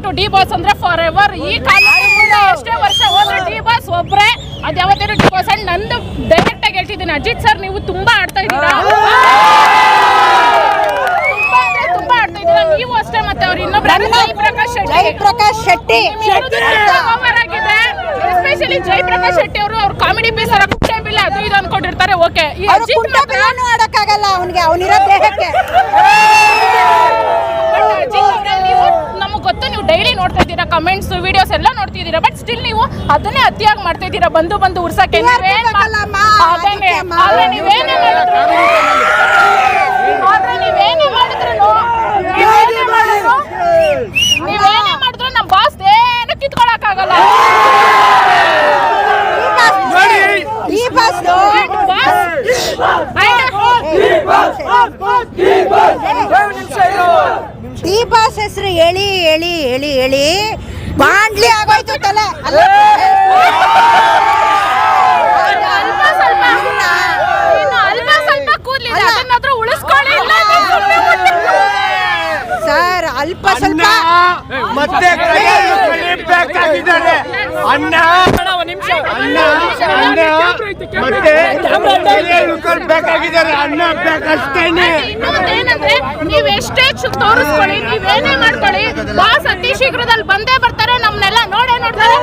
ಬಿಟ್ಟು D boss ಅಂದ್ರೆ for ever. ಈ ಕಾಲದಿಂದ ಎಷ್ಟೇ ವರ್ಷ ಹೋದ್ರೆ ಡಿ ಬಾಸ್ ಒಬ್ರೆ, ಅದು ಯಾವತ್ತೇನು ಡಿ ಬಾಸ್. ಅಂಡ್ ನಂದು ಡೈರೆಕ್ಟ್ ಆಗಿ ಹೇಳ್ತಿದ್ದೀನಿ, ಅಜಿತ್ ಸರ್ ನೀವು ತುಂಬಾ ಆಡ್ತಾ ಇದ್ದೀರಾ, ತುಂಬಾ ಆಡ್ತಾ ಇದ್ದೀರಾ ನೀವು ಅಷ್ಟೇ. ಮತ್ತೆ ಅವ್ರು ಇನ್ನೊಬ್ರು ಜಯಪ್ರಕಾಶ್ ಶೆಟ್ಟಿ ಆಗಿದೆ, ಎಸ್ಪೆಷಲಿ ಜಯಪ್ರಕಾಶ್ ಶೆಟ್ಟಿ ಅವರು ಅವ್ರ ಕಾಮಿಡಿ ಪೀಸ್ ಅವರ ಕುಟುಂಬಿಲ್ಲ ಅದು ಇದು ಅನ್ಕೊಂಡಿರ್ತಾರೆ. ಓಕೆ, ಈ ಅಜಿತ್ ಮಾತ್ರ ಆಡಕ್ಕಾಗಲ್ಲ ಅವನಿಗೆ, ಅವನಿರೋ ದೇಹಕ್ಕೆ. ನಮಗೆ ಗೊತ್ತು, ನೀವು ಡೈಲಿ ನೋಡ್ತಾ ಇದ್ದೀರಾ, ಕಮೆಂಟ್ಸ್ ವಿಡಿಯೋಸ್ ಎಲ್ಲ ನೋಡ್ತಿದ್ದೀರಾ, ಬಟ್ ಸ್ಟಿಲ್ ನೀವು ಅದನ್ನೇ ಅತಿಯಾಗಿ ಮಾಡ್ತಾ ಇದ್ದೀರಾ. ಬಂದು ಉರ್ಸಕ್ಕೆ ನೀವೇನೇ ಮಾಡಿದ್ರು ನಮ್ಮ ಬಾಸ್ ಏನು ಕಿತ್ಕೊಳಕ್ಕಾಗಲ್ಲ. ಡಿ ಬಾಸ್ ಹೆಸರು ಹೇಳಿ ಹೇಳಿ ಹೇಳಿ ಹೇಳಿ ಬಾಂಡ್ಲಿ ಆಗೋಯ್ತು ತಲೆ. ಅಲ್ಪ ಸ್ವಲ್ಪ ಕೂದಲಿದೆ, ಅದನ್ನಾದ್ರೂ ಉಳಿಸ್ಕೊಳ್ಳಿ ಸರ್. ಅಲ್ಪ ಸ್ವಲ್ಪ ಮತ್ತೆ ಅನ್ನ ಬೇಕಾಗಿದ್ದಾರೆ, ಅನ್ನ ಬೇಕಷ್ಟೇನೆ. ಇನ್ನೊಂದೇನಂದ್ರೆ ನೀವ್ ಎಷ್ಟೇ ತೋರಿಸ್ಕೊಳ್ಳಿ, ನೀವೇನೇ ಮಾಡ್ಕೊಳ್ಳಿ, ಬಾಸ್ ಅತಿ ಶೀಘ್ರದಲ್ಲಿ ಬಂದೇ ಬರ್ತಾರೆ, ನಮ್ನೆಲ್ಲ ನೋಡೇ ನೋಡ್ತಾರೆ.